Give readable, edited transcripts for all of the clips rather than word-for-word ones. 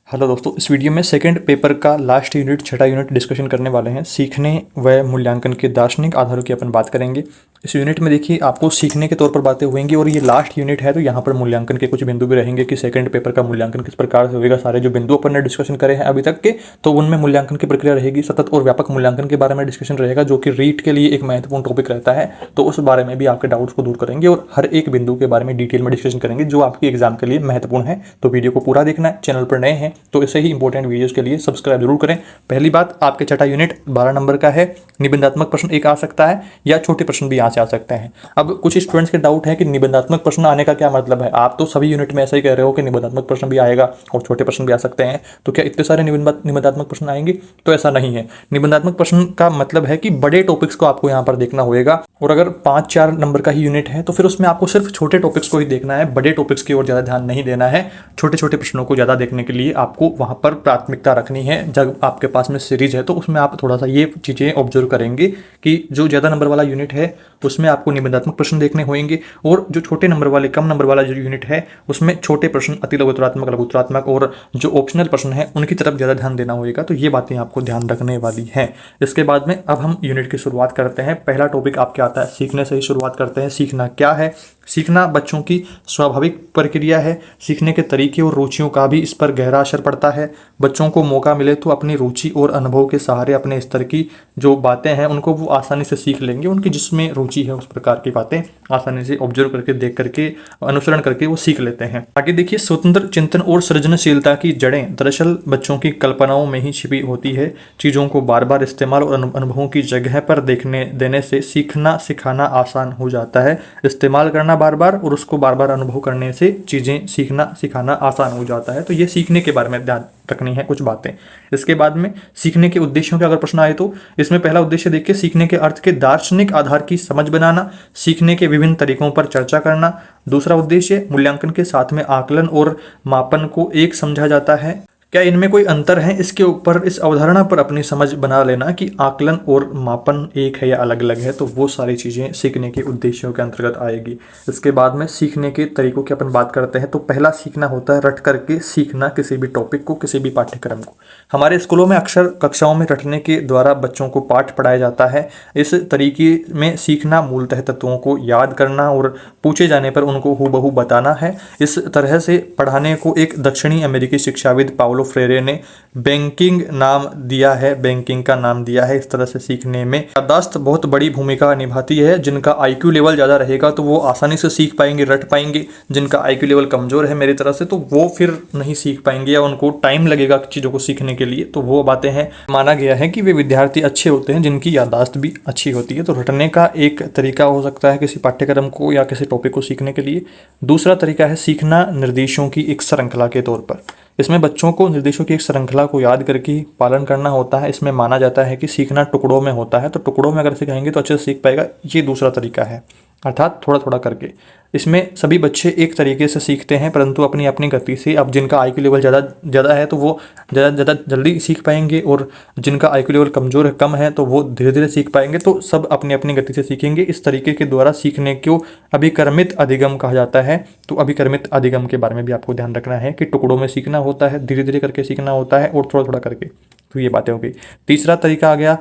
Hello दोस्तों, इस video में सेकंड पेपर का लास्ट यूनिट छठा यूनिट डिस्कशन करने वाले हैं। सीखने व मूल्यांकन के दार्शनिक आधारों की अपन बात करेंगे। इस यूनिट में देखिए आपको सीखने के तौर पर बातें होंगी और ये लास्ट यूनिट है तो यहाँ पर मूल्यांकन के कुछ बिंदु भी रहेंगे कि सेकंड पेपर का मूल्यांकन किस प्रकार से होगा। सारे जो बिंदु अपन ने डिस्कशन करे हैं अभी तक के, तो उनमें मूल्यांकन की प्रक्रिया रहेगी। सतत और व्यापक मूल्यांकन के बारे में डिस्कशन रहेगा जो कि रीट के लिए एक महत्वपूर्ण टॉपिक रहता है, तो उस बारे में भी आपके डाउट्स को दूर करेंगे और हर एक बिंदु के बारे में डिटेल में डिस्कशन करेंगे जो आपकी एग्जाम के लिए महत्वपूर्ण है। तो वीडियो को पूरा देखना है। चैनल पर नए हैं तो ऐसे ही इंपॉर्टेंट वीडियोस के लिए सब्सक्राइब जरूर करें। पहली बात, आपके छठा यूनिट 12 नंबर का है। निबंधात्मक प्रश्न एक आ सकता है या छोटे प्रश्न भी यहाँ से आ सकते हैं। अब कुछ स्टूडेंट्स के डाउट है कि निबंधात्मक प्रश्न आने का क्या मतलब है। आप तो सभी यूनिट में ऐसा ही कह रहे हो कि निबंधात्मक प्रश्न भी आएगा और छोटे प्रश्न भी आ सकते हैं, तो क्या इतने सारे निबंधात्मक प्रश्न आएंगे? तो ऐसा नहीं है। निबंधात्मक प्रश्न का मतलब है कि बड़े टॉपिक्स को आपको यहाँ पर देखना होगा और अगर 5-4 नंबर का ही यूनिट है तो फिर उसमें आपको सिर्फ छोटे टॉपिक्स को ही देखना है, बड़े टॉपिक्स की ओर ज़्यादा ध्यान नहीं देना है। छोटे छोटे प्रश्नों को ज़्यादा देखने के लिए आपको वहाँ पर प्राथमिकता रखनी है। जब आपके पास में सीरीज है तो उसमें आप थोड़ा सा ये चीज़ें ऑब्जर्व करेंगे कि जो ज़्यादा नंबर वाला यूनिट है उसमें आपको निबंधात्मक प्रश्न देखने होंगे और जो छोटे नंबर वाले कम नंबर वाला जो यूनिट है उसमें छोटे प्रश्न, अति लघुत्तरात्मक, लघुत्तरात्मक और जो ऑप्शनल प्रश्न है उनकी तरफ ज़्यादा ध्यान देना होगा। तो ये बातें आपको ध्यान रखने वाली हैं। इसके बाद में अब हम यूनिट की शुरुआत करते हैं। पहला टॉपिक आपके आता है सीखने से ही शुरुआत करते हैं। सीखना क्या है? सीखना बच्चों की स्वाभाविक प्रक्रिया है। सीखने के तरीके और रुचियों का भी इस पर गहरा असर पड़ता है। बच्चों को मौका मिले तो अपनी रुचि और अनुभव के सहारे अपने स्तर की जो बातें हैं उनको वो आसानी से सीख लेंगे। उनकी जिसमें रुचि है उस प्रकार की बातें आसानी से ऑब्जर्व करके, देख करके, अनुसरण करके वो सीख लेते हैं। आगे देखिए, स्वतंत्र चिंतन और सृजनशीलता की जड़ें दरअसल बच्चों की कल्पनाओं में ही छिपी होती है। चीज़ों को बार बार इस्तेमाल और अनुभवों की जगह पर देखने देने से सीखना सिखाना आसान हो जाता है। इस्तेमाल करना बार बार और उसको बार बार अनुभव करने से चीज़ें सीखना सिखाना आसान हो जाता है। तो ये सीखने के बारे में ध्यान रखनी है कुछ बातें। इसके बाद में सीखने के उद्देश्यों के अगर प्रश्न आए तो इसमें पहला उद्देश्य देखिए, सीखने के अर्थ के दार्शनिक आधार की समझ बनाना, सीखने के विभिन्न तरीकों पर चर्चा करना। दूसरा उद्देश्य, मूल्यांकन के साथ में आकलन और मापन को एक समझा जाता है। क्या इनमें कोई अंतर है? इसके ऊपर, इस अवधारणा पर अपनी समझ बना लेना कि आकलन और मापन एक है या अलग अलग है, तो वो सारी चीज़ें सीखने के उद्देश्यों के अंतर्गत आएगी। इसके बाद में सीखने के तरीकों की अपन बात करते हैं तो पहला सीखना होता है रट करके सीखना किसी भी टॉपिक को, किसी भी पाठ्यक्रम को। हमारे स्कूलों में अक्सर कक्षाओं में रटने के द्वारा बच्चों को पाठ पढ़ाया जाता है। इस तरीके में सीखना मूलतः तत्वों को याद करना और पूछे जाने पर उनको हूबहू बताना है। इस तरह से पढ़ाने को एक दक्षिणी अमेरिकी शिक्षाविद पाउलो फ्रेरे ने बैंकिंग नाम दिया है, बैंकिंग का नाम दिया है। इस तरह से सीखने में याददाश्त बहुत बड़ी भूमिका निभाती है। जिनका आईक्यू लेवल ज़्यादा रहेगा तो वो आसानी से सीख पाएंगे, रट पाएंगे। जिनका आईक्यू लेवल कमज़ोर है मेरी तरह से, तो वो फिर नहीं सीख पाएंगे या उनको टाइम लगेगा चीज़ों को सीखने के लिए। तो वो बातें हैं। माना गया है कि वे विद्यार्थी अच्छे होते हैं जिनकी याददाश्त भी अच्छी होती है। तो रटने का एक तरीका हो सकता है किसी पाठ्यक्रम को या किसी टॉपिक को सीखने के लिए। दूसरा तरीका है सीखना निर्देशों की एक श्रृंखला के तौर पर। इसमें बच्चों को निर्देशों की एक श्रृंखला को याद करके पालन करना होता है। इसमें माना जाता है कि सीखना टुकड़ों में होता है, तो टुकड़ों में अगर सिखाएंगे तो अच्छे से सीख पाएगा। ये दूसरा तरीका है, अर्थात थोड़ा थोड़ा करके। इसमें सभी बच्चे एक तरीके से सीखते हैं परंतु अपनी अपनी गति से। अब जिनका आईक्यू लेवल ज़्यादा है तो वो ज़्यादा जल्दी सीख पाएंगे और जिनका आईक्यू लेवल कमज़ोर है, कम है, तो वो धीरे धीरे सीख पाएंगे। तो सब अपनी अपनी गति से सीखेंगे। इस तरीके के द्वारा सीखने को अभिक्रमित अधिगम कहा जाता है। तो अभिक्रमित अधिगम के बारे में भी आपको ध्यान रखना है कि टुकड़ों में सीखना होता है, धीरे धीरे करके सीखना होता है और थोड़ा थोड़ा करके। तो ये बातें हो गई। तीसरा तरीका आ गया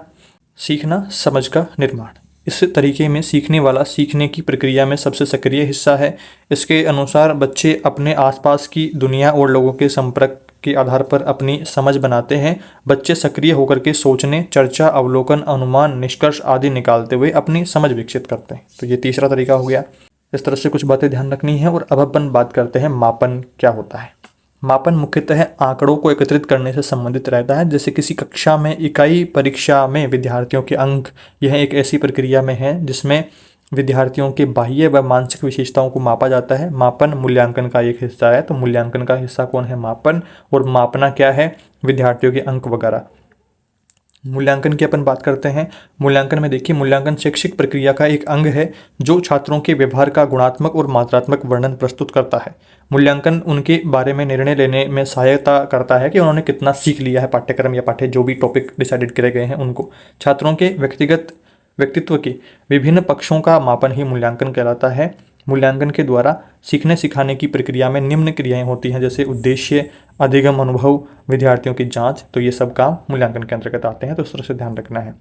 सीखना समझ का निर्माण। इस तरीके में सीखने वाला सीखने की प्रक्रिया में सबसे सक्रिय हिस्सा है। इसके अनुसार बच्चे अपने आसपास की दुनिया और लोगों के संपर्क के आधार पर अपनी समझ बनाते हैं। बच्चे सक्रिय होकर के सोचने, चर्चा, अवलोकन, अनुमान, निष्कर्ष आदि निकालते हुए अपनी समझ विकसित करते हैं। तो ये तीसरा तरीका हो गया। इस तरह से कुछ बातें ध्यान रखनी है। और अब अपन बात करते हैं मापन क्या होता है। मापन मुख्यतः आंकड़ों को एकत्रित करने से संबंधित रहता है। जैसे किसी कक्षा में इकाई परीक्षा में विद्यार्थियों के अंक, यह एक ऐसी प्रक्रिया में है जिसमें विद्यार्थियों के बाह्य व मानसिक विशेषताओं को मापा जाता है। मापन मूल्यांकन का एक हिस्सा है। तो मूल्यांकन का हिस्सा कौन है? मापन। और मापना क्या है? विद्यार्थियों के अंक वगैरह। मूल्यांकन की अपन बात करते हैं। मूल्यांकन में देखिए, मूल्यांकन शैक्षिक प्रक्रिया का एक अंग है जो छात्रों के व्यवहार का गुणात्मक और मात्रात्मक वर्णन प्रस्तुत करता है। मूल्यांकन उनके बारे में निर्णय लेने में सहायता करता है कि उन्होंने कितना सीख लिया है पाठ्यक्रम या पाठ्य जो भी टॉपिक डिसाइडेड करे गए हैं उनको। छात्रों के व्यक्तित्व के विभिन्न पक्षों का मापन ही मूल्यांकन कहलाता है। मूल्यांकन के द्वारा सीखने सिखाने की प्रक्रिया में निम्न क्रियाएं होती हैं, जैसे उद्देश्य, अधिगम, अनुभव, विद्यार्थियों की जांच। तो ये सब काम मूल्यांकन के अंतर्गत आते हैं, तो इस तरह से ध्यान रखना है।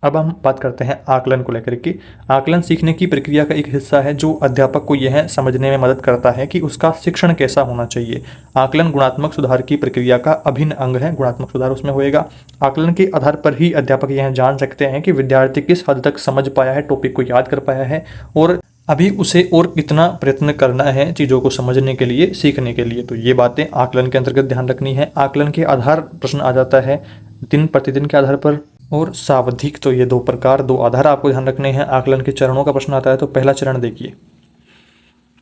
अब हम बात करते हैं आकलन को लेकर के। आकलन सीखने की प्रक्रिया का एक हिस्सा है जो अध्यापक को यह समझने में मदद करता है कि उसका शिक्षण कैसा होना चाहिए। आकलन गुणात्मक सुधार की प्रक्रिया का अभिन्न अंग है, गुणात्मक सुधार उसमें होएगा। आकलन के आधार पर ही अध्यापक यह जान सकते हैं कि विद्यार्थी किस हद तक समझ पाया है, टॉपिक को याद कर पाया है, और अभी उसे और कितना प्रयत्न करना है चीज़ों को समझने के लिए, सीखने के लिए। तो ये बातें आकलन के अंतर्गत ध्यान रखनी है। आकलन के आधार प्रश्न आ जाता है दिन प्रतिदिन के आधार पर, और सावधिक। तो ये 2 प्रकार, 2 आधार आपको ध्यान रखने हैं। आकलन के चरणों का प्रश्न आता है, तो पहला चरण देखिए,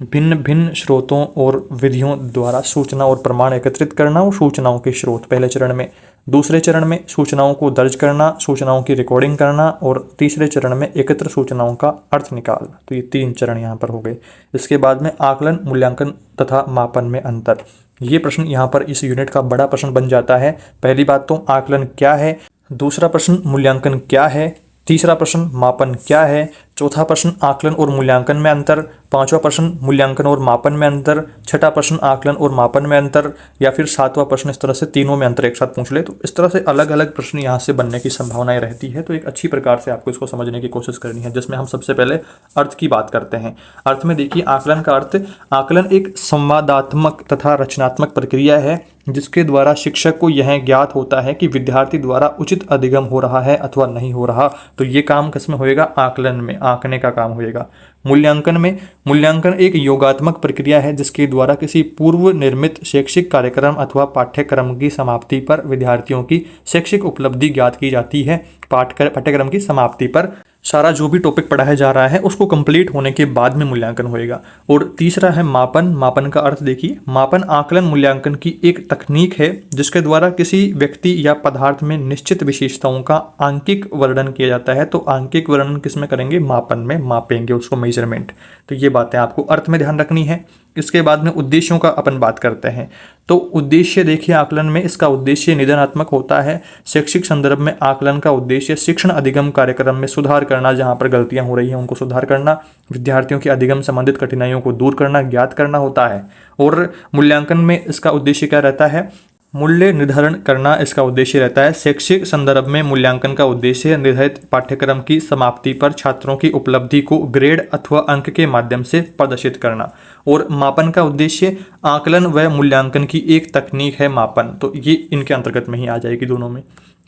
भिन्न भिन्न स्रोतों और विधियों द्वारा सूचना और प्रमाण एकत्रित करना और सूचनाओं के स्रोत, पहले चरण में। दूसरे चरण में सूचनाओं को दर्ज करना, सूचनाओं की रिकॉर्डिंग करना, और तीसरे चरण में एकत्र सूचनाओं का अर्थ निकालना। तो ये 3 चरण यहाँ पर हो गए। इसके बाद में आकलन, मूल्यांकन तथा मापन में अंतर। ये प्रश्न यहाँ पर इस यूनिट का बड़ा प्रश्न बन जाता है। पहली बात तो आकलन क्या है, दूसरा प्रश्न मूल्यांकन क्या है, तीसरा प्रश्न मापन क्या है, चौथा प्रश्न आकलन और मूल्यांकन में अंतर, पांचवा प्रश्न मूल्यांकन और मापन में अंतर, छठा प्रश्न आकलन और मापन में अंतर, या फिर सातवां प्रश्न। इस तरह से तीनों में अंतर एक साथ पूछ ले। तो इस तरह से अलग अलग प्रश्न यहाँ से बनने की संभावनाएं रहती है। तो एक अच्छी प्रकार से आपको इसको समझने की कोशिश करनी है, जिसमें हम सबसे पहले अर्थ की बात करते हैं। अर्थ में देखिए, आकलन का अर्थ, आकलन एक संवादात्मक तथा रचनात्मक प्रक्रिया है जिसके द्वारा शिक्षक को यह ज्ञात होता है कि विद्यार्थी द्वारा उचित अधिगम हो रहा है अथवा नहीं हो रहा। तो ये काम किसमें होएगा, आकलन में, आंकने का काम होएगा। मूल्यांकन में, मूल्यांकन एक योगात्मक प्रक्रिया है जिसके द्वारा किसी पूर्व निर्मित शैक्षिक कार्यक्रम अथवा पाठ्यक्रम की समाप्ति पर विद्यार्थियों की शैक्षिक उपलब्धि ज्ञात की जाती है। पाठ्यक्रम की समाप्ति पर सारा जो भी टॉपिक पढ़ाया जा रहा है उसको कंप्लीट होने के बाद में मूल्यांकन होएगा। और तीसरा है मापन। मापन का अर्थ देखिए, मापन आकलन मूल्यांकन की एक तकनीक है जिसके द्वारा किसी व्यक्ति या पदार्थ में निश्चित विशेषताओं का आंकिक वर्णन किया जाता है। तो आंकिक वर्णन किसमें करेंगे, मापन में, मापेंगे उसको, मेजरमेंट। तो ये बातें आपको अर्थ में ध्यान रखनी है। इसके बाद में उद्देश्यों का अपन बात करते हैं। तो उद्देश्य देखिए, आकलन में इसका उद्देश्य निदानात्मक होता है। शैक्षिक संदर्भ में आकलन का उद्देश्य शिक्षण अधिगम कार्यक्रम में सुधार करना, जहां पर गलतियां हो रही हैं उनको सुधार करना, विद्यार्थियों की अधिगम संबंधित कठिनाइयों को दूर करना, ज्ञात करना होता है। और मूल्यांकन में इसका उद्देश्य क्या रहता है, मूल्य निर्धारण करना इसका उद्देश्य रहता है। शैक्षिक संदर्भ में मूल्यांकन का उद्देश्य निर्धारित पाठ्यक्रम की समाप्ति पर छात्रों की उपलब्धि को ग्रेड अथवा अंक के माध्यम से प्रदर्शित करना। और मापन का उद्देश्य आकलन व मूल्यांकन की एक तकनीक है मापन। तो ये इनके अंतर्गत में ही आ जाएगी दोनों में।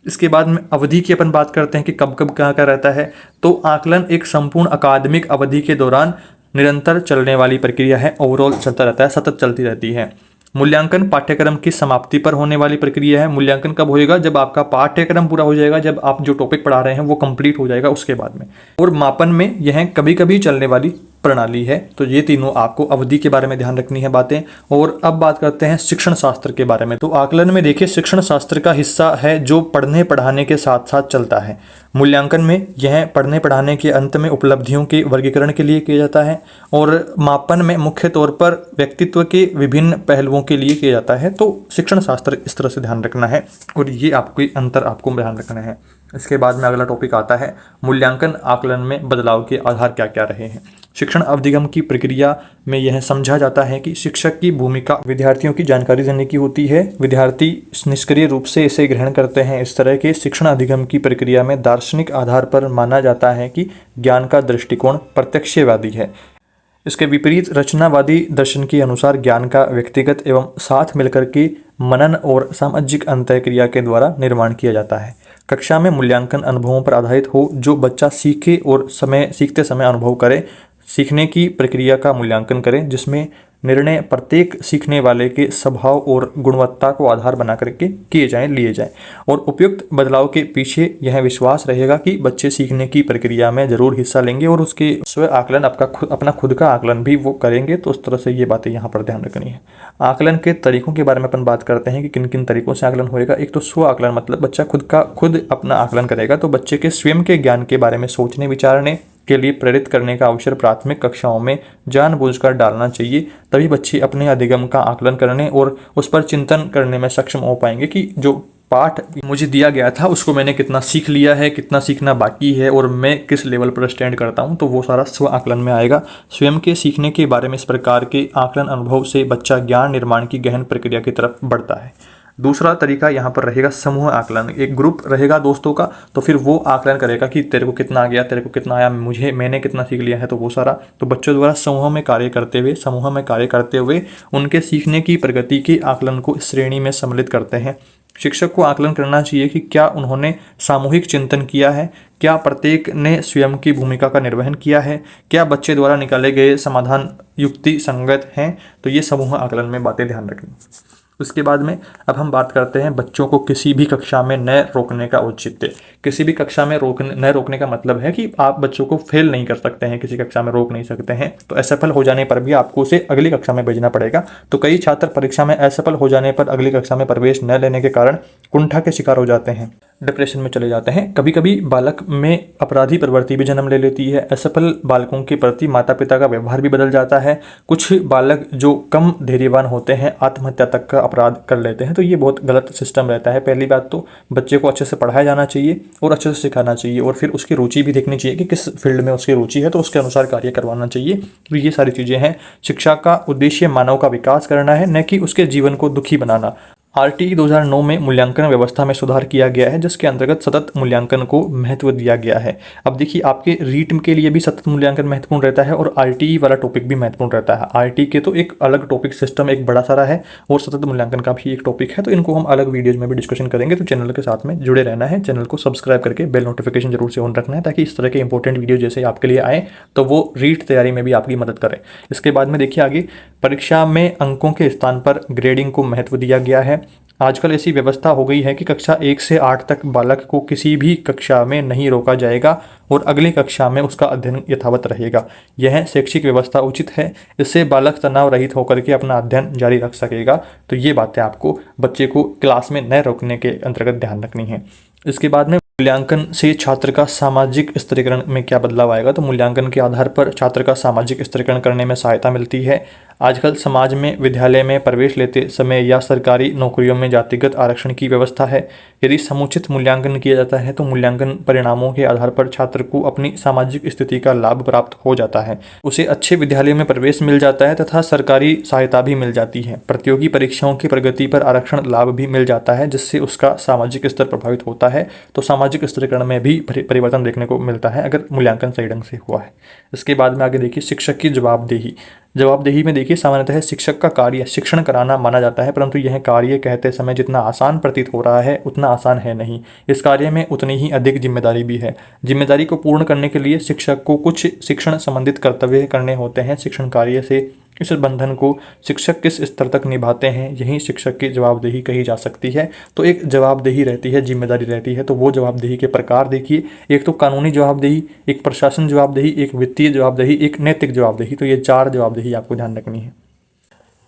इसके बाद में अवधि की अपन बात करते हैं कि कब कब कहाँ का रहता है। तो आकलन एक संपूर्ण अकादमिक अवधि के दौरान निरंतर चलने वाली प्रक्रिया है, ओवरऑल चलता रहता है, सतत चलती रहती है। मूल्यांकन पाठ्यक्रम की समाप्ति पर होने वाली प्रक्रिया है। मूल्यांकन कब होएगा, जब आपका पाठ्यक्रम पूरा हो जाएगा, जब आप जो टॉपिक पढ़ा रहे हैं वो कंप्लीट हो जाएगा उसके बाद में। और मापन में यह कभी कभी चलने वाली प्रणाली है। तो ये तीनों आपको अवधि के बारे में ध्यान रखनी है बातें। और अब बात करते हैं शिक्षण शास्त्र के बारे में। तो आकलन में देखिए, शिक्षण शास्त्र का हिस्सा है जो पढ़ने पढ़ाने के साथ साथ चलता है। मूल्यांकन में यह पढ़ने पढ़ाने के अंत में उपलब्धियों के वर्गीकरण के लिए किया जाता है। और मापन में मुख्य तौर पर व्यक्तित्व के विभिन्न पहलुओं के लिए किया जाता है। तो शिक्षण शास्त्र इस तरह से ध्यान रखना है, और ये आपको अंतर आपको ध्यान रखना है। इसके बाद में अगला टॉपिक आता है मूल्यांकन आकलन में बदलाव के आधार क्या क्या रहे हैं। शिक्षण अधिगम की प्रक्रिया में यह समझा जाता है कि शिक्षक की भूमिका विद्यार्थियों की जानकारी देने की होती है। विद्यार्थी निष्क्रिय रूप से इसे ग्रहण करते हैं। इस तरह के शिक्षण अधिगम की प्रक्रिया में दार्शनिक आधार पर माना जाता है कि ज्ञान का दृष्टिकोण प्रत्यक्षवादी है। इसके विपरीत रचनावादी दर्शन के अनुसार ज्ञान का व्यक्तिगत एवं साथ मिलकर के मनन और सामाजिक अंतःक्रिया के द्वारा निर्माण किया जाता है। कक्षा में मूल्यांकन अनुभवों पर आधारित हो, जो बच्चा सीखे और सीखते समय अनुभव करे। सीखने की प्रक्रिया का मूल्यांकन करें, जिसमें निर्णय प्रत्येक सीखने वाले के स्वभाव और गुणवत्ता को आधार बना करके लिए जाएं। और उपयुक्त बदलाव के पीछे यह विश्वास रहेगा कि बच्चे सीखने की प्रक्रिया में जरूर हिस्सा लेंगे और उसके स्व आकलन अपना खुद का आकलन भी वो करेंगे। तो उस तरह से ये बातें यहाँ पर ध्यान रखनी है। आकलन के तरीकों के बारे में अपन बात करते हैं कि किन किन तरीकों से आकलन होएगा। एक तो स्व आकलन, मतलब बच्चा खुद अपना आकलन करेगा। तो बच्चे के स्वयं के ज्ञान के बारे में सोचने विचारने के लिए प्रेरित करने का अवसर प्राथमिक कक्षाओं में जानबूझकर डालना चाहिए। तभी बच्चे अपने अधिगम का आकलन करने और उस पर चिंतन करने में सक्षम हो पाएंगे कि जो पाठ मुझे दिया गया था उसको मैंने कितना सीख लिया है, कितना सीखना बाकी है और मैं किस लेवल पर स्टैंड करता हूँ, तो वो सारा स्व आकलन में आएगा। स्वयं के सीखने के बारे में इस प्रकार के आकलन अनुभव से बच्चा ज्ञान निर्माण की गहन प्रक्रिया की तरफ बढ़ता है। दूसरा तरीका यहाँ पर रहेगा समूह आकलन। एक ग्रुप रहेगा दोस्तों का, तो फिर वो आकलन करेगा कि तेरे को कितना आ गया, तेरे को कितना आया, मैंने कितना सीख लिया है, तो वो सारा तो बच्चों द्वारा समूह में कार्य करते हुए उनके सीखने की प्रगति के आकलन को इस श्रेणी में सम्मिलित करते हैं। शिक्षक को आकलन करना चाहिए कि क्या उन्होंने सामूहिक चिंतन किया है, क्या प्रत्येक ने स्वयं की भूमिका का निर्वहन किया है, क्या बच्चे द्वारा निकाले गए समाधान युक्ति संगत हैं। तो ये समूह आकलन में बातें ध्यान रखनी। उसके बाद में अब हम बात करते हैं बच्चों को किसी भी कक्षा में न रोकने का औचित्य। किसी भी कक्षा में न रोकने का मतलब है कि आप बच्चों को फेल नहीं कर सकते हैं, किसी कक्षा में रोक नहीं सकते हैं, तो असफल हो जाने पर भी आपको उसे अगली कक्षा में भेजना पड़ेगा। तो कई छात्र परीक्षा में असफल हो जाने पर अगली कक्षा में प्रवेश न लेने के कारण कुंठा के शिकार हो जाते हैं, डिप्रेशन में चले जाते हैं। कभी कभी बालक में अपराधी प्रवृत्ति भी जन्म ले लेती है। असफल बालकों के प्रति माता पिता का व्यवहार भी बदल जाता है। कुछ बालक जो कम धैर्यवान होते हैं आत्महत्या तक का अपराध कर लेते हैं। तो ये बहुत गलत सिस्टम रहता है। पहली बात तो बच्चे को अच्छे से पढ़ाया जाना चाहिए और अच्छे से सिखाना चाहिए, और फिर उसकी रुचि भी देखनी चाहिए कि किस फील्ड में उसकी रुचि है, तो उसके अनुसार कार्य करवाना चाहिए। तो ये सारी चीज़ें हैं। शिक्षा का उद्देश्य मानव का विकास करना है, न कि उसके जीवन को दुखी बनाना। आरटीई 2009 में मूल्यांकन व्यवस्था में सुधार किया गया है, जिसके अंतर्गत सतत मूल्यांकन को महत्व दिया गया है। अब देखिए, आपके रीट के लिए भी सतत मूल्यांकन महत्वपूर्ण रहता है और आरटीई वाला टॉपिक भी महत्वपूर्ण रहता है। आरटीई के तो एक अलग टॉपिक सिस्टम एक बड़ा सारा है और सतत मूल्यांकन का भी एक टॉपिक है, तो इनको हम अलग वीडियोज में भी डिस्कशन करेंगे। तो चैनल के साथ में जुड़े रहना है, चैनल को सब्सक्राइब करके बेल नोटिफिकेशन जरूर से ऑन रखना है, ताकि इस तरह के इंपॉर्टेंट वीडियो जैसे आपके लिए आए तो वो रीट तैयारी में भी आपकी मदद करें। इसके बाद में देखिए आगे, परीक्षा में अंकों के स्थान पर ग्रेडिंग को महत्व दिया गया है। आजकल ऐसी व्यवस्था हो गई है कि कक्षा 1 से 8 तक बालक को किसी भी कक्षा में नहीं रोका जाएगा और अगली कक्षा में उसका अध्ययन यथावत रहेगा। यह शैक्षिक व्यवस्था उचित है। इससे बालक तनाव रहित होकर के अपना अध्ययन जारी रख सकेगा। तो ये बातें आपको बच्चे को क्लास में न रोकने के अंतर्गत ध्यान रखनी है। इसके बाद में मूल्यांकन से छात्र का सामाजिक स्तरीकरण में क्या बदलाव आएगा। तो मूल्यांकन के आधार पर छात्र का सामाजिक स्तरीकरण करने में सहायता मिलती है। आजकल समाज में विद्यालय में प्रवेश लेते समय या सरकारी नौकरियों में जातिगत आरक्षण की व्यवस्था है। यदि समुचित मूल्यांकन किया जाता है तो मूल्यांकन परिणामों के आधार पर छात्र को अपनी सामाजिक स्थिति का लाभ प्राप्त हो जाता है। उसे अच्छे विद्यालय में प्रवेश मिल जाता है तथा सरकारी सहायता भी मिल जाती है। प्रतियोगी परीक्षाओं की प्रगति पर आरक्षण लाभ भी मिल जाता है, जिससे उसका सामाजिक स्तर प्रभावित होता है। तो सामाजिक स्तरीकरण में भी परिवर्तन देखने को मिलता है अगर मूल्यांकन सही ढंग से हुआ है। इसके बाद में आगे देखिए, शिक्षक की जवाबदेही में देखिए, सामान्यतः शिक्षक का कार्य शिक्षण कराना माना जाता है, परंतु यह कार्य कहते समय जितना आसान प्रतीत हो रहा है उतना आसान है नहीं। इस कार्य में उतनी ही अधिक जिम्मेदारी भी है। जिम्मेदारी को पूर्ण करने के लिए शिक्षक को कुछ शिक्षण संबंधित कर्तव्य करने होते हैं। शिक्षण कार्य से इस बंधन को शिक्षक किस स्तर तक निभाते हैं, यही शिक्षक की जवाबदेही कही जा सकती है। तो एक जवाबदेही रहती है, जिम्मेदारी रहती है। तो वो जवाबदेही के प्रकार देखिए, एक तो कानूनी जवाबदेही, एक प्रशासन जवाबदेही, एक वित्तीय जवाबदेही, एक नैतिक जवाबदेही। तो ये 4 जवाबदेही आपको ध्यान रखनी है।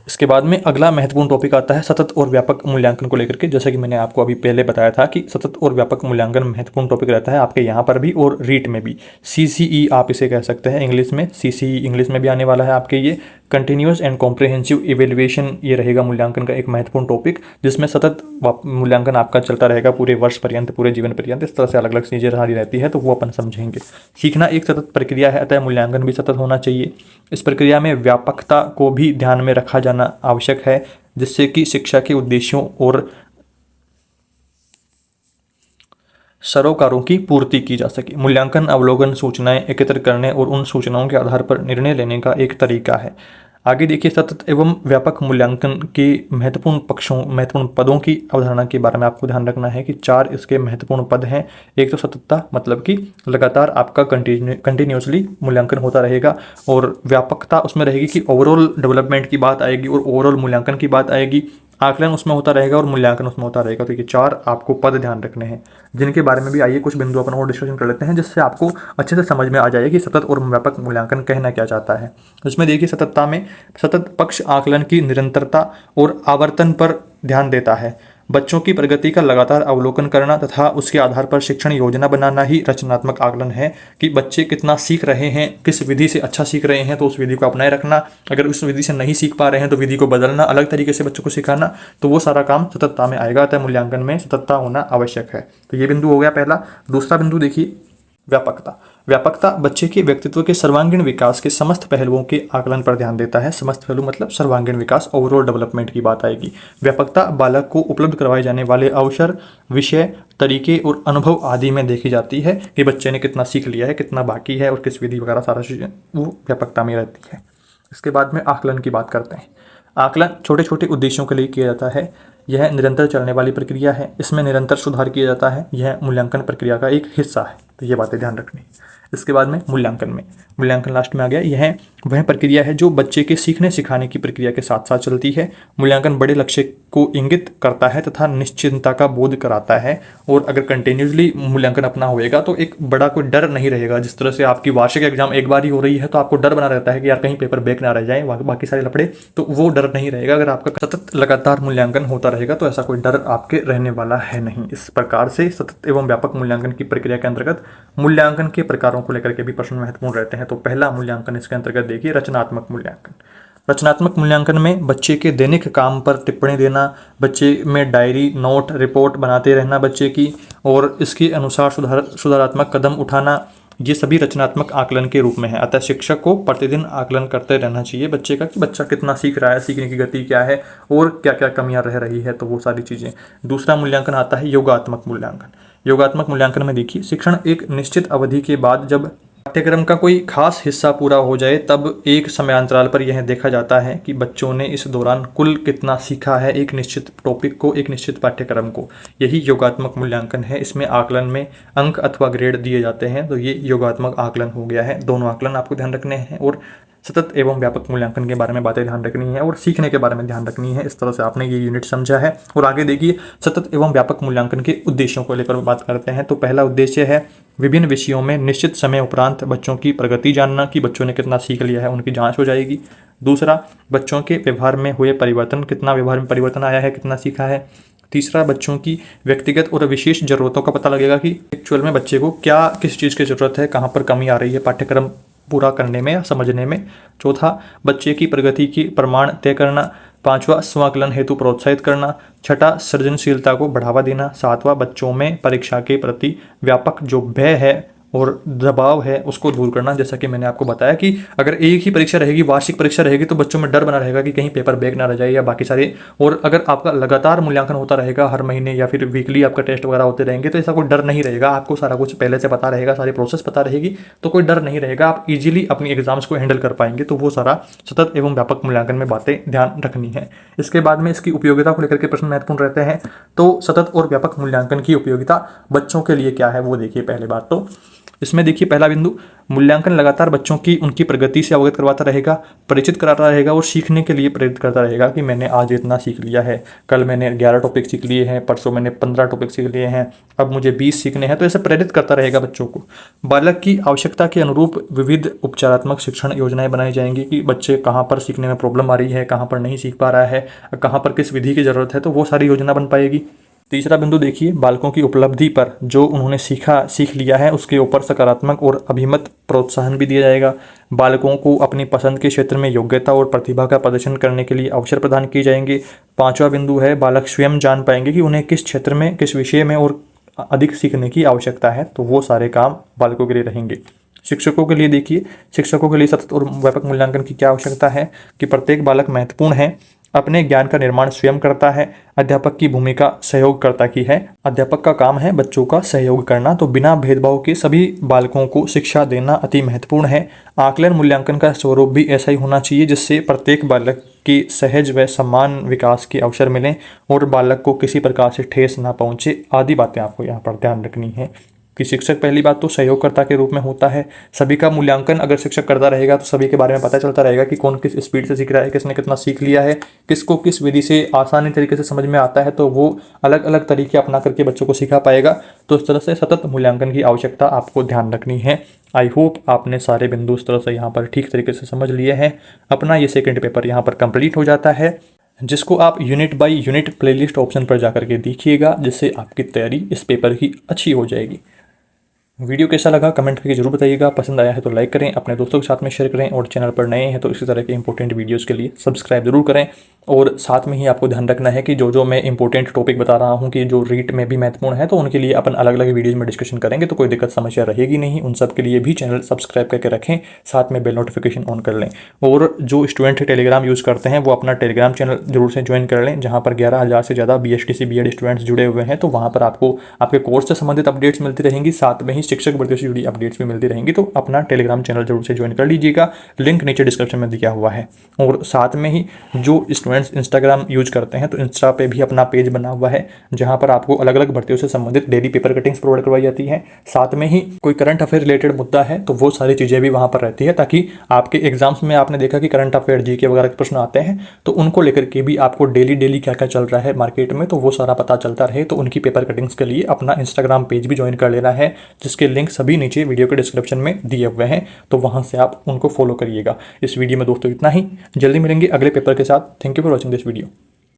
इसके बाद में अगला महत्वपूर्ण टॉपिक आता है सतत और व्यापक मूल्यांकन को लेकर के। जैसा कि मैंने आपको अभी पहले बताया था कि सतत और व्यापक मूल्यांकन महत्वपूर्ण टॉपिक रहता है आपके यहाँ पर भी और रीट में भी। CCE आप इसे कह सकते हैं इंग्लिश में। CCE इंग्लिश में भी आने वाला है आपके। ये कंटिन्यूअस एंड कॉम्प्रिहेंसिव इवेल्युएशन ये रहेगा मूल्यांकन का एक महत्वपूर्ण टॉपिक, जिसमें सतत मूल्यांकन आपका चलता रहेगा पूरे वर्ष पर्यंत, पूरे जीवन पर्यंत। इस तरह से अलग अलग चीज़ें सारी रहती है, तो वो अपन समझेंगे। सीखना एक सतत प्रक्रिया है, अतः मूल्यांकन भी सतत होना चाहिए। इस प्रक्रिया में व्यापकता को भी ध्यान में रखा जाना आवश्यक है, जिससे कि शिक्षा के उद्देश्यों और सरोकारों की पूर्ति की जा सके। मूल्यांकन अवलोकन सूचनाएं एकत्र करने और उन सूचनाओं के आधार पर निर्णय लेने का एक तरीका है। आगे देखिए, सतत एवं व्यापक मूल्यांकन के महत्वपूर्ण पदों की अवधारणा के बारे में आपको ध्यान रखना है कि 4 इसके महत्वपूर्ण पद हैं। एक तो सततता, मतलब कि लगातार आपका कंटिन्यूसली मूल्यांकन होता रहेगा, और व्यापकता उसमें रहेगी कि ओवरऑल डेवलपमेंट की बात आएगी और ओवरऑल मूल्यांकन की बात आएगी। आकलन उसमें होता रहेगा और मूल्यांकन उसमें होता रहेगा। तो ये 4 आपको पद ध्यान रखने हैं, जिनके बारे में भी आइए कुछ बिंदु अपन और डिस्कशन कर लेते हैं, जिससे आपको अच्छे से समझ में आ जाए कि सतत और व्यापक मूल्यांकन कहना क्या चाहता है। इसमें देखिए, सततता में सतत पक्ष आकलन की निरंतरता और आवर्तन पर ध्यान देता है। बच्चों की प्रगति का लगातार अवलोकन करना तथा उसके आधार पर शिक्षण योजना बनाना ही रचनात्मक आकलन है कि बच्चे कितना सीख रहे हैं, किस विधि से अच्छा सीख रहे हैं तो उस विधि को अपनाए रखना, अगर उस विधि से नहीं सीख पा रहे हैं तो विधि को बदलना, अलग तरीके से बच्चों को सिखाना, तो वो सारा काम सततता में आएगा। अतः मूल्यांकन में सततता होना आवश्यक है। तो ये बिंदु हो गया पहला। दूसरा बिंदु देखिए व्यापकता। व्यापकता बच्चे के व्यक्तित्व के सर्वांगीण विकास के समस्त पहलुओं के आकलन पर ध्यान देता है। समस्त पहलू मतलब सर्वांगीण विकास, ओवरऑल डेवलपमेंट की बात आएगी। व्यापकता बालक को उपलब्ध करवाए जाने वाले अवसर, विषय, तरीके और अनुभव आदि में देखी जाती है कि बच्चे ने कितना सीख लिया है, कितना बाकी है और किस विधि वगैरह सारा चीज़ें वो व्यापकता में रहती है। इसके बाद में आकलन की बात करते हैं। आकलन छोटे छोटे उद्देश्यों के लिए किया जाता है। यह निरंतर चलने वाली प्रक्रिया है। इसमें निरंतर सुधार किया जाता है। यह मूल्यांकन प्रक्रिया का एक हिस्सा है। तो ये बातें ध्यान रखनी। इसके बाद में मूल्यांकन लास्ट में आ गया। यह वह प्रक्रिया है जो बच्चे के सीखने सिखाने की प्रक्रिया के साथ साथ चलती है। मूल्यांकन बड़े लक्ष्य को इंगित करता है तथा निश्चिंतता का बोध कराता है। और अगर कंटिन्यूसली मूल्यांकन अपना होएगा तो एक बड़ा कोई डर नहीं रहेगा। जिस तरह से आपकी वार्षिक एग्जाम एक बार ही हो रही है तो आपको डर बना रहता है कि यार कहीं पेपर बैक ना रह जाए, बाकी सारे लफड़े, तो वो डर नहीं रहेगा। अगर आपका सतत लगातार मूल्यांकन होता रहेगा तो ऐसा कोई डर आपके रहने वाला है नहीं। इस प्रकार से सतत एवं व्यापक मूल्यांकन की प्रक्रिया के अंतर्गत मूल्यांकन के प्रकारों को लेकर के भी प्रश्न महत्वपूर्ण रहते हैं। तो पहला मूल्यांकन इसके अंतर्गत देखिए रचनात्मक मूल्यांकन। रचनात्मक मूल्यांकन में बच्चे के दैनिक काम पर टिप्पणी देना, बच्चे में डायरी, नोट, रिपोर्ट बनाते रहना बच्चे की, और इसके अनुसार सुधारात्मक कदम उठाना, ये सभी रचनात्मक आकलन के रूप में है। अतः शिक्षक को प्रतिदिन आकलन करते रहना चाहिए बच्चे का कि बच्चा कितना सीख रहा है, सीखने की गति क्या है और क्या क्या कमियां रह रही है, तो वो सारी चीज़ें। दूसरा मूल्यांकन आता है योगात्मक मूल्यांकन। योगात्मक मूल्यांकन में देखिए शिक्षण एक निश्चित अवधि के बाद जब पाठ्यक्रम का कोई खास हिस्सा पूरा हो जाए तब एक समयांतराल पर यह देखा जाता है कि बच्चों ने इस दौरान कुल कितना सीखा है एक निश्चित टॉपिक को, एक निश्चित पाठ्यक्रम को। यही योगात्मक मूल्यांकन है। इसमें आकलन में अंक अथवा ग्रेड दिए जाते हैं। तो ये योगात्मक आकलन हो गया है। दोनों आकलन आपको ध्यान रखने हैं और सतत एवं व्यापक मूल्यांकन के बारे में बातें ध्यान रखनी है और सीखने के बारे में ध्यान रखनी है। इस तरह से आपने ये यूनिट समझा है। और आगे देखिए सतत एवं व्यापक मूल्यांकन के उद्देश्यों को लेकर बात करते हैं। तो पहला उद्देश्य है विभिन्न विषयों में निश्चित समय उपरांत बच्चों की प्रगति जानना कि बच्चों ने कितना सीख लिया है, उनकी जांच हो जाएगी। दूसरा, बच्चों के व्यवहार में हुए परिवर्तन, कितना व्यवहार में परिवर्तन आया है, कितना सीखा है। तीसरा, बच्चों की व्यक्तिगत और विशेष जरूरतों का पता लगेगा कि एक्चुअल में बच्चे को क्या किस चीज़ की ज़रूरत है, कहाँ पर कमी आ रही है पाठ्यक्रम पूरा करने में या समझने में। चौथा, बच्चे की प्रगति की प्रमाण तय करना। पांचवा, स्वाकलन हेतु प्रोत्साहित करना। छठा, सृजनशीलता को बढ़ावा देना। सातवां, बच्चों में परीक्षा के प्रति व्यापक जो भय है और दबाव है उसको दूर करना। जैसा कि मैंने आपको बताया कि अगर एक ही परीक्षा रहेगी, वार्षिक परीक्षा रहेगी, तो बच्चों में डर बना रहेगा कि कहीं पेपर बैक ना रह जाए या बाकी सारे। और अगर आपका लगातार मूल्यांकन होता रहेगा हर महीने या फिर वीकली आपका टेस्ट वगैरह होते रहेंगे तो ऐसा कोई डर नहीं रहेगा। आपको सारा कुछ पहले से पता रहेगा, सारी प्रोसेस पता रहेगी, तो कोई डर नहीं रहेगा। आप इजीली अपनी एग्जाम्स को हैंडल कर पाएंगे। तो वो सारा सतत एवं व्यापक मूल्यांकन में बातें ध्यान रखनी है। इसके बाद में इसकी उपयोगिता को लेकर के प्रश्न महत्वपूर्ण रहते हैं। तो सतत और व्यापक मूल्यांकन की उपयोगिता बच्चों के लिए क्या है वो देखिए। पहले बात तो इसमें देखिए पहला बिंदु, मूल्यांकन लगातार बच्चों की उनकी प्रगति से अवगत करवाता रहेगा, परिचित कराता रहेगा और सीखने के लिए प्रेरित करता रहेगा कि मैंने आज इतना सीख लिया है, कल मैंने 11 टॉपिक सीख लिए हैं, परसों मैंने 15 टॉपिक सीख लिए हैं, अब मुझे 20 सीखने हैं। तो ऐसे प्रेरित करता रहेगा बच्चों को। बालक की आवश्यकता के अनुरूप विविध उपचारात्मक शिक्षण योजनाएं बनाई जाएंगी कि बच्चे कहाँ पर सीखने में प्रॉब्लम आ रही है, कहाँ पर नहीं सीख पा रहा है, कहाँ पर किस विधि की जरूरत है, तो वो सारी योजना बन पाएगी। तीसरा बिंदु देखिए, बालकों की उपलब्धि पर जो उन्होंने सीख लिया है उसके ऊपर सकारात्मक और अभिमत प्रोत्साहन भी दिया जाएगा। बालकों को अपनी पसंद के क्षेत्र में योग्यता और प्रतिभा का प्रदर्शन करने के लिए अवसर प्रदान किए जाएंगे। पांचवा बिंदु है, बालक स्वयं जान पाएंगे कि उन्हें किस क्षेत्र में, किस विषय में और अधिक सीखने की आवश्यकता है, तो वो सारे काम बालकों के लिए रहेंगे। शिक्षकों के लिए देखिए, शिक्षकों के लिए सतत और व्यापक मूल्यांकन की क्या आवश्यकता है कि प्रत्येक बालक महत्वपूर्ण है, अपने ज्ञान का निर्माण स्वयं करता है। अध्यापक की भूमिका सहयोगकर्ता की है। अध्यापक का काम है बच्चों का सहयोग करना, तो बिना भेदभाव के सभी बालकों को शिक्षा देना अति महत्वपूर्ण है। आकलन मूल्यांकन का स्वरूप भी ऐसा ही होना चाहिए जिससे प्रत्येक बालक की सहज व समान विकास के अवसर मिलें और बालक को किसी प्रकार से ठेस ना पहुंचे, आदि बातें आपको यहाँ पर ध्यान रखनी है कि शिक्षक पहली बात तो सहयोगकर्ता के रूप में होता है। सभी का मूल्यांकन अगर शिक्षक करता रहेगा तो सभी के बारे में पता चलता रहेगा कि कौन किस स्पीड से सीख रहा है, किसने कितना सीख लिया है, किसको किस विधि से आसानी तरीके से समझ में आता है, तो वो अलग अलग तरीके अपना करके बच्चों को सिखा पाएगा। तो इस तरह से सतत मूल्यांकन की आवश्यकता आपको ध्यान रखनी है। आई होप आपने सारे बिंदु इस तरह से यहाँ पर ठीक तरीके से समझ लिए हैं। अपना ये सेकंड पेपर यहाँ पर कंप्लीट हो जाता है। जिसको आप unit by unit playlist option पर जाकर के देखिएगा, जिससे आपकी तैयारी इस पेपर की अच्छी हो जाएगी। वीडियो कैसा लगा कमेंट करके जरूर बताइएगा। पसंद आया है तो लाइक करें, अपने दोस्तों के साथ में शेयर करें, और चैनल पर नए हैं तो इसी तरह के इंपॉर्टेंट वीडियोस के लिए सब्सक्राइब जरूर करें। और साथ में ही आपको ध्यान रखना है कि जो जो मैं इंपॉर्टेंट टॉपिक बता रहा हूं कि जो रीट में भी महत्वपूर्ण है, तो उनके लिए अपन अलग अलग वीडियोज में डिस्कशन करेंगे, तो कोई दिक्कत समस्या रहेगी नहीं। उन सब के लिए भी चैनल सब्सक्राइब करके रखें, साथ में बेल नोटिफिकेशन ऑन कर लें। और जो स्टूडेंट टेलीग्राम यूज़ करते हैं वो अपना टेलीग्राम चैनल जरूर से ज्वाइन कर लें, जहाँ पर 11,000 से ज़्यादा BSTC BEd स्टूडेंट्स जुड़े हुए हैं। तो वहाँ पर आपको आपके कोर्स से संबंधित अपडेट्स मिलती रहेंगी, साथ में ही शिक्षक भर्ती से जुड़ी अपडेट्स भी मिलती रहेंगी। तो अपना टेलीग्राम चैनल जरूर से ज्वाइन कर लीजिएगा, लिंक नीचे डिस्क्रिप्शन में दिया हुआ है। और साथ में ही जो स्टूडेंट्स इंस्टाग्राम यूज करते हैं तो इंस्टा पे भी अपना पेज बना हुआ है, जहां पर आपको अलग अलग भर्तियों से संबंधित डेली पेपर कटिंग्स प्रोवाइड करवाई जाती है। साथ में ही कोई करंट अफेयर रिलेटेड मुद्दा है तो वो सारी चीज़ें भी वहां पर रहती है, ताकि आपके एग्जाम्स में आपने देखा कि करंट अफेयर जीके वगैरह के प्रश्न आते हैं, तो उनको लेकर के भी आपको डेली डेली क्या क्या चल रहा है मार्केट में, तो वो सारा पता चलता रहे। तो उनकी पेपर कटिंग्स के लिए अपना इंस्टाग्राम पेज भी ज्वाइन कर लेना है, जिसके लिंक सभी नीचे वीडियो के डिस्क्रिप्शन में दिए हुए हैं, तो वहां से आप उनको फॉलो करिएगा। इस वीडियो में दोस्तों इतना ही, जल्दी मिलेंगे अगले पेपर के साथ। Thank you for watching this video.